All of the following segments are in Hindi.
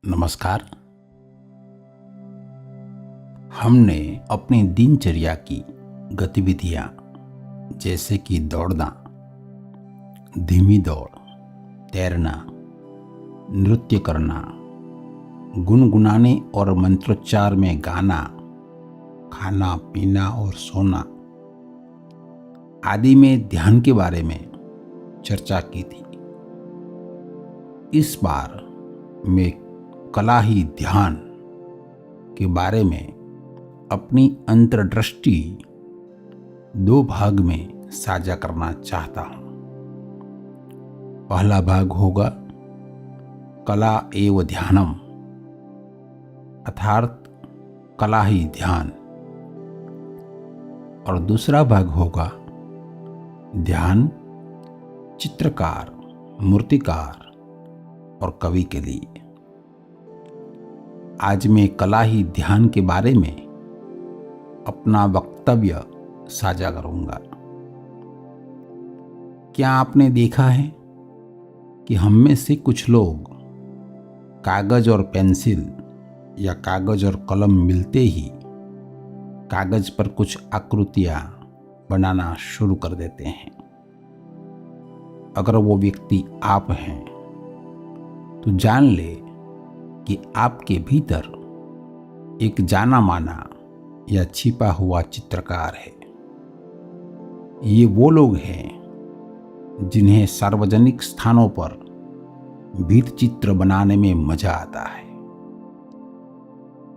नमस्कार। हमने अपनी दिनचर्या की गतिविधियां जैसे कि दौड़ना, धीमी दौड़, तैरना, नृत्य करना, गुनगुनाने और मंत्रोच्चार में गाना, खाना पीना और सोना आदि में ध्यान के बारे में चर्चा की थी। इस बार मैं कला ही ध्यान के बारे में अपनी अंतर्दृष्टि दो भाग में साझा करना चाहता हूं। पहला भाग होगा कला एवं ध्यानम अर्थात कला ही ध्यान, और दूसरा भाग होगा ध्यान चित्रकार, मूर्तिकार और कवि के लिए। आज मैं कला ही ध्यान के बारे में अपना वक्तव्य साझा करूंगा। क्या आपने देखा है कि हम में से कुछ लोग कागज और पेंसिल या कागज और कलम मिलते ही कागज पर कुछ आकृतियां बनाना शुरू कर देते हैं। अगर वो व्यक्ति आप हैं तो जान ले कि आपके भीतर एक जाना माना या छिपा हुआ चित्रकार है। ये वो लोग हैं जिन्हें सार्वजनिक स्थानों पर भित्ति चित्र बनाने में मजा आता है।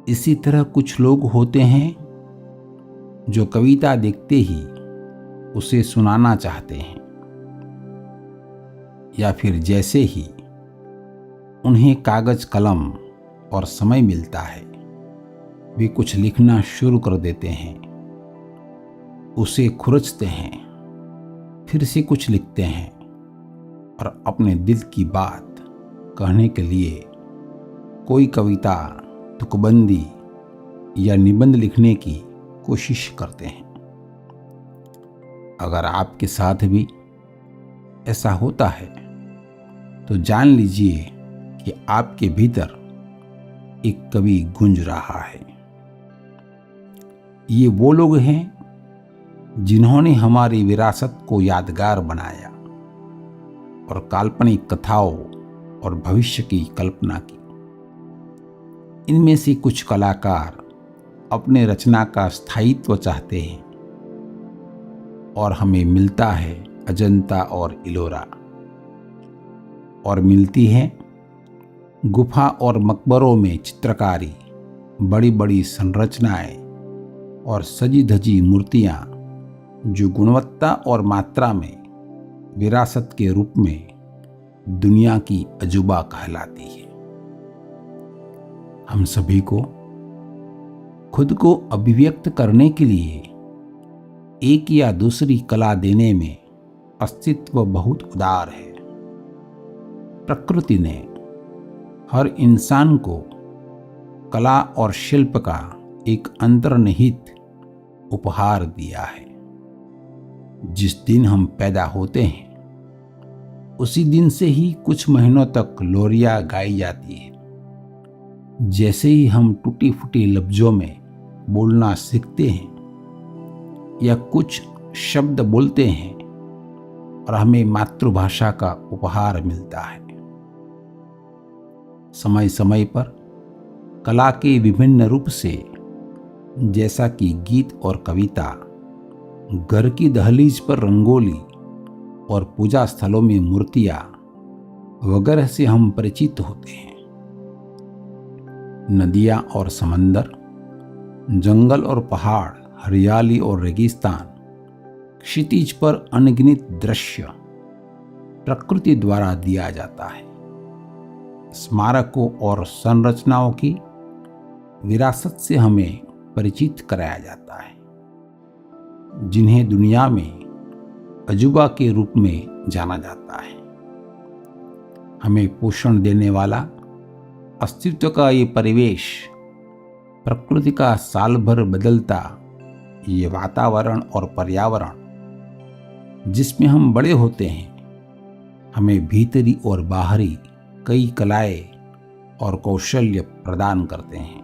इसी तरह कुछ लोग होते हैं जो कविता देखते ही उसे सुनाना चाहते हैं, या फिर जैसे ही उन्हें कागज कलम और समय मिलता है वे कुछ लिखना शुरू कर देते हैं, उसे खुरचते हैं, फिर से कुछ लिखते हैं और अपने दिल की बात कहने के लिए कोई कविता, तुकबंदी या निबंध लिखने की कोशिश करते हैं। अगर आपके साथ भी ऐसा होता है तो जान लीजिए कि आपके भीतर एक कवि गूंज रहा है। ये वो लोग हैं जिन्होंने हमारी विरासत को यादगार बनाया और काल्पनिक कथाओं और भविष्य की कल्पना की। इनमें से कुछ कलाकार अपने रचना का स्थायित्व चाहते हैं और हमें मिलता है अजंता और इलोरा, और मिलती है गुफा और मकबरों में चित्रकारी, बड़ी बड़ी संरचनाएं और सजी धजी मूर्तियां जो गुणवत्ता और मात्रा में विरासत के रूप में दुनिया की अजूबा कहलाती है। हम सभी को खुद को अभिव्यक्त करने के लिए एक या दूसरी कला देने में अस्तित्व बहुत उदार है। प्रकृति ने हर इंसान को कला और शिल्प का एक अंतर्निहित उपहार दिया है। जिस दिन हम पैदा होते हैं उसी दिन से ही कुछ महीनों तक लोरियां गाई जाती है। जैसे ही हम टूटी फूटी लफ्जों में बोलना सीखते हैं या कुछ शब्द बोलते हैं और हमें मातृभाषा का उपहार मिलता है। समय समय पर कला के विभिन्न रूप से, जैसा कि गीत और कविता, घर की दहलीज पर रंगोली और पूजा स्थलों में मूर्तियां वगैरह से हम परिचित होते हैं। नदियां और समंदर, जंगल और पहाड़, हरियाली और रेगिस्तान, क्षितिज पर अनगिनत दृश्य प्रकृति द्वारा दिया जाता है। स्मारकों और संरचनाओं की विरासत से हमें परिचित कराया जाता है, जिन्हें दुनिया में अजूबा के रूप में जाना जाता है। हमें पोषण देने वाला अस्तित्व का ये परिवेश, प्रकृति का साल भर बदलता ये वातावरण और पर्यावरण जिसमें हम बड़े होते हैं, हमें भीतरी और बाहरी कई कलाएं और कौशल्य प्रदान करते हैं।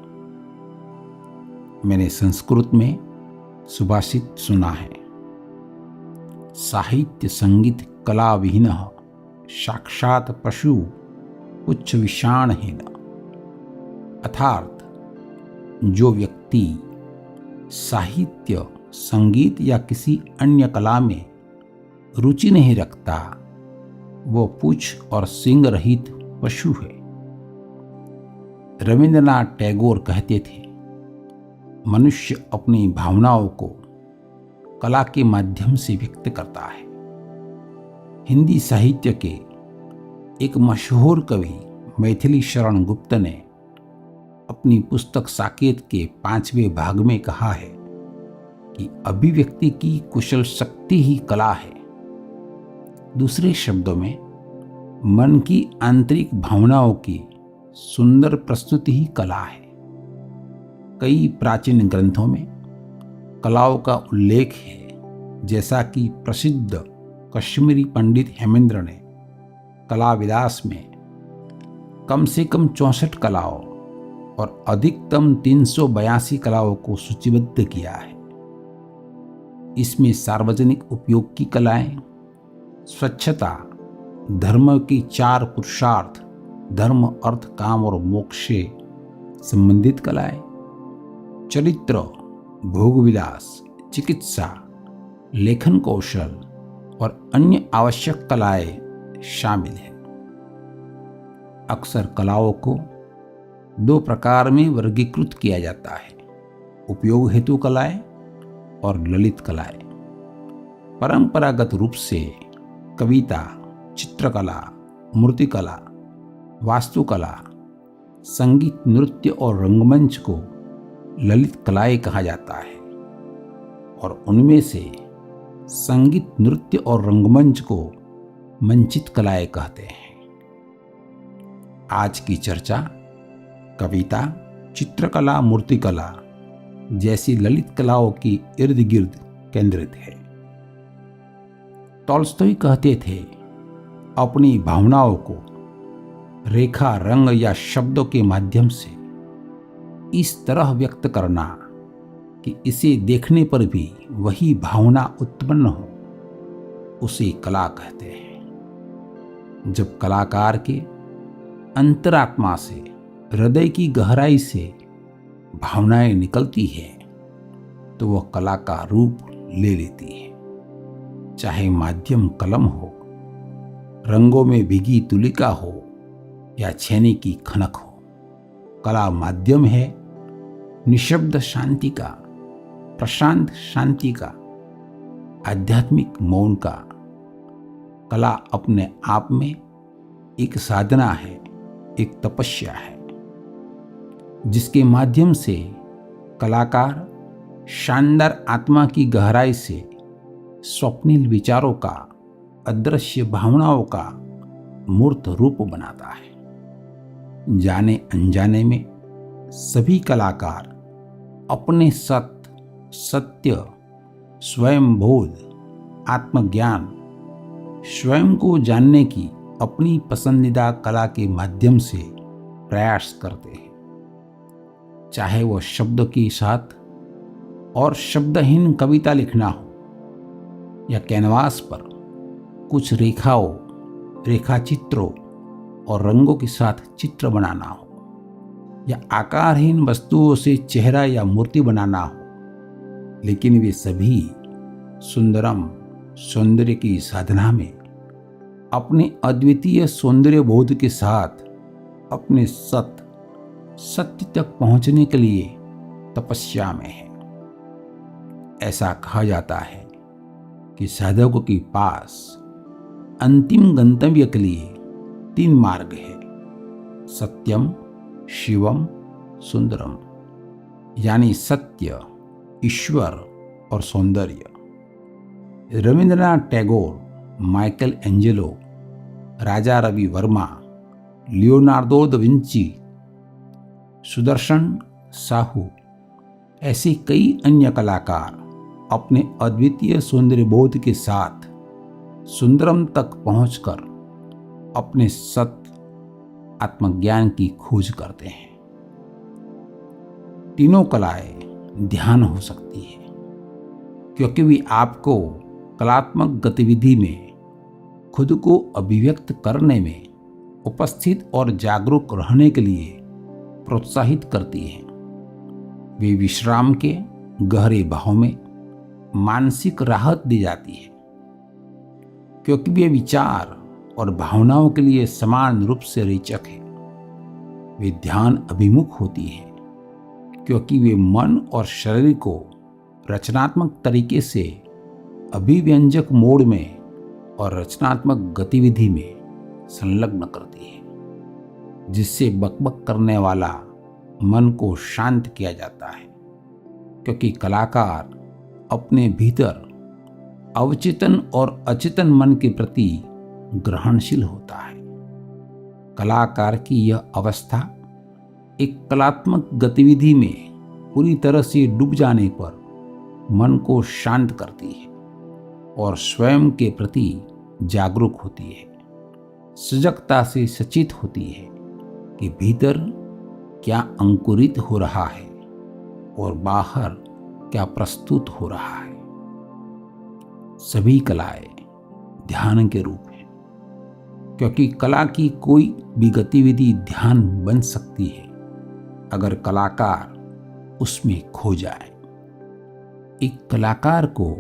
मैंने संस्कृत में सुभाषित सुना है, साहित्य संगीत कला विहीनः साक्षात पशु उच्च विषाणहीन। अर्थात जो व्यक्ति साहित्य, संगीत या किसी अन्य कला में रुचि नहीं रखता, वो पूंछ और सींग रहित पशु है। रविंद्रनाथ टैगोर कहते थे, मनुष्य अपनी भावनाओं को कला के माध्यम से व्यक्त करता है। हिंदी साहित्य के एक मशहूर कवि मैथिली शरण गुप्त ने अपनी पुस्तक साकेत के 5वें भाग में कहा है कि अभिव्यक्ति की कुशल शक्ति ही कला है। दूसरे शब्दों में, मन की आंतरिक भावनाओं की सुंदर प्रस्तुति ही कला है। कई प्राचीन ग्रंथों में कलाओं का उल्लेख है, जैसा कि प्रसिद्ध कश्मीरी पंडित हेमेंद्र ने कला विलास में कम से कम 64 कलाओं और अधिकतम 382 कलाओं को सूचीबद्ध किया है। इसमें सार्वजनिक उपयोग की कलाएं, स्वच्छता, धर्म की 4 पुरुषार्थ, धर्म, अर्थ, काम और मोक्ष से संबंधित कलाएं, चरित्र, भोग विलास, चिकित्सा, लेखन कौशल और अन्य आवश्यक कलाएं शामिल हैं। अक्सर कलाओं को 2 प्रकार में वर्गीकृत किया जाता है, उपयोग हेतु कलाएं और ललित कलाएं। परंपरागत रूप से कविता, चित्रकला, मूर्तिकला, वास्तुकला, संगीत, नृत्य और रंगमंच को ललित कलाएं कहा जाता है और उनमें से संगीत, नृत्य और रंगमंच को मंचित कलाएं कहते हैं। आज की चर्चा कविता, चित्रकला, मूर्तिकला जैसी ललित कलाओं की इर्द गिर्द केंद्रित है। टॉल्स्टॉय कहते थे, अपनी भावनाओं को रेखा, रंग या शब्दों के माध्यम से इस तरह व्यक्त करना कि इसे देखने पर भी वही भावना उत्पन्न हो, उसे कला कहते हैं। जब कलाकार के अंतरात्मा से, हृदय की गहराई से भावनाएं निकलती है तो वह कला का रूप ले लेती है। चाहे माध्यम कलम हो, रंगों में भीगी तुलिका हो या छेनी की खनक हो, कला माध्यम है निशब्द शांति का, प्रशांत शांति का, आध्यात्मिक मौन का। कला अपने आप में एक साधना है, एक तपस्या है, जिसके माध्यम से कलाकार शानदार आत्मा की गहराई से स्वप्निल विचारों का, अदृश्य भावनाओं का मूर्त रूप बनाता है। जाने अनजाने में सभी कलाकार अपने सत्य, स्वयं बोध, आत्मज्ञान, स्वयं को जानने की अपनी पसंदीदा कला के माध्यम से प्रयास करते हैं। चाहे वह शब्द के साथ और शब्दहीन कविता लिखना हो या कैनवास पर कुछ रेखाओं, रेखाचित्रों और रंगों के साथ चित्र बनाना हो, या आकारहीन वस्तुओं से चेहरा या मूर्ति बनाना हो, लेकिन वे सभी सुंदरम, सौंदर्य की साधना में अपने अद्वितीय सौंदर्य बोध के साथ अपने सत्य तक पहुंचने के लिए तपस्या में है। ऐसा कहा जाता है कि साधकों के पास अंतिम गंतव्य के लिए 3 मार्ग है, सत्यम, शिवम, सुंदरम, यानी सत्य, ईश्वर और सौंदर्य। Rabindranath Tagore, Michelangelo, Raja Ravi Varma, Leonardo da Vinci, Sudarshan Sahu, ऐसे कई अन्य कलाकार अपने अद्वितीय सौंदर्य बोध के साथ सुंदरम तक पहुंचकर अपने आत्मज्ञान की खोज करते हैं। तीनों कलाएं ध्यान हो सकती है, क्योंकि वे आपको कलात्मक गतिविधि में खुद को अभिव्यक्त करने में उपस्थित और जागरूक रहने के लिए प्रोत्साहित करती है। वे विश्राम के गहरे भाव में मानसिक राहत दी जाती है, क्योंकि वे विचार और भावनाओं के लिए समान रूप से रेचक है। वे ध्यान अभिमुख होती है, क्योंकि वे मन और शरीर को रचनात्मक तरीके से अभिव्यंजक मोड में और रचनात्मक गतिविधि में संलग्न करती है, जिससे बकबक करने वाला मन को शांत किया जाता है। क्योंकि कलाकार अपने भीतर अवचेतन और अचेतन मन के प्रति ग्रहणशील होता है। कलाकार की यह अवस्था एक कलात्मक गतिविधि में पूरी तरह से डूब जाने पर मन को शांत करती है और स्वयं के प्रति जागरूक होती है, सजगता से सचेत होती है कि भीतर क्या अंकुरित हो रहा है और बाहर क्या प्रस्तुत हो रहा है। सभी कलाएं ध्यान के रूप हैं, क्योंकि कला की कोई भी गतिविधि ध्यान बन सकती है अगर कलाकार उसमें खो जाए। एक कलाकार को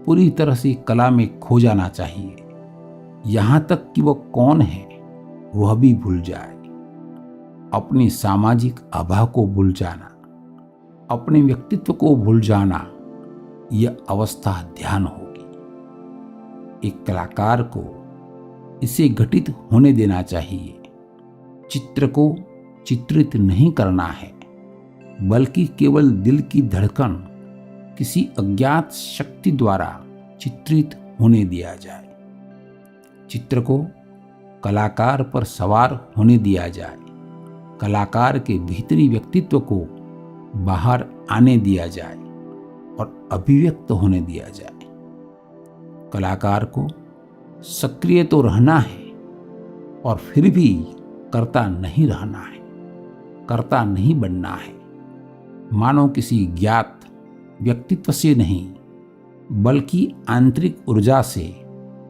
पूरी तरह से कला में खो जाना चाहिए, यहाँ तक कि वह कौन है वह भी भूल जाए। अपनी सामाजिक आभा को भूल जाना, अपने व्यक्तित्व को भूल जाना, यह अवस्था ध्यान होगी। एक कलाकार को इसे घटित होने देना चाहिए। चित्र को चित्रित नहीं करना है, बल्कि केवल दिल की धड़कन किसी अज्ञात शक्ति द्वारा चित्रित होने दिया जाए। चित्र को कलाकार पर सवार होने दिया जाए। कलाकार के भीतरी व्यक्तित्व को बाहर आने दिया जाए और अभिव्यक्त होने दिया जाए। कलाकार को सक्रिय तो रहना है और फिर भी कर्ता नहीं रहना है, कर्ता नहीं बनना है। मानो किसी ज्ञात व्यक्तित्व से नहीं, बल्कि आंतरिक ऊर्जा से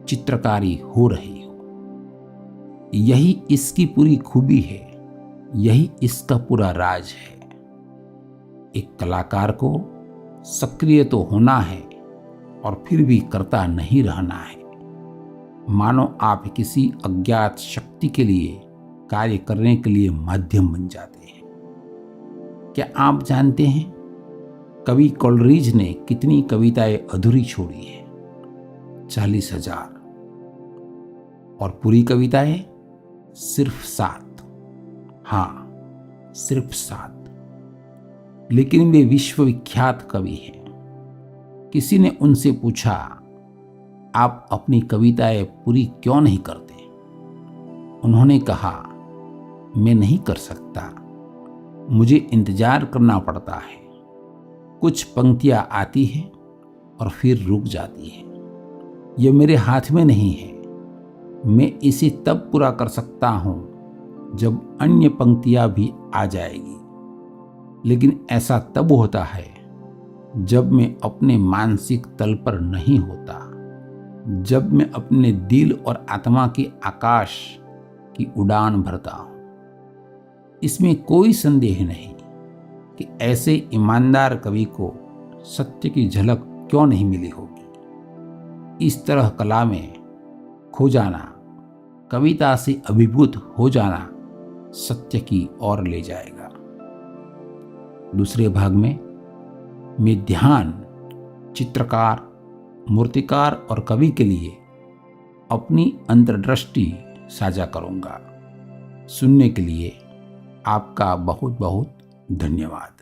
चित्रकारी हो रही हो। यही इसकी पूरी खूबी है, यही इसका पूरा राज है। एक कलाकार को सक्रिय तो होना है और फिर भी कर्ता नहीं रहना है। मानो आप किसी अज्ञात शक्ति के लिए कार्य करने के लिए माध्यम बन जाते हैं। क्या आप जानते हैं कवि कोलरिज ने कितनी कविताएं अधूरी छोड़ी है? 40,000। और पूरी कविताएं सिर्फ 7। हाँ, सिर्फ 7। लेकिन वे विश्वविख्यात कवि हैं। किसी ने उनसे पूछा, आप अपनी कविताएं पूरी क्यों नहीं करते? उन्होंने कहा, मैं नहीं कर सकता, मुझे इंतजार करना पड़ता है। कुछ पंक्तियां आती हैं और फिर रुक जाती हैं। यह मेरे हाथ में नहीं है। मैं इसे तब पूरा कर सकता हूं जब अन्य पंक्तियां भी आ जाएगी। लेकिन ऐसा तब होता है जब मैं अपने मानसिक तल पर नहीं होता, जब मैं अपने दिल और आत्मा के आकाश की उड़ान भरता हूं। इसमें कोई संदेह नहीं कि ऐसे ईमानदार कवि को सत्य की झलक क्यों नहीं मिली होगी। इस तरह कला में खो जाना, कविता से अभिभूत हो जाना सत्य की ओर ले जाएगा। दूसरे भाग में मैं ध्यान, चित्रकार, मूर्तिकार और कवि के लिए अपनी अंतर्दृष्टि साझा करूंगा। सुनने के लिए आपका बहुत बहुत धन्यवाद।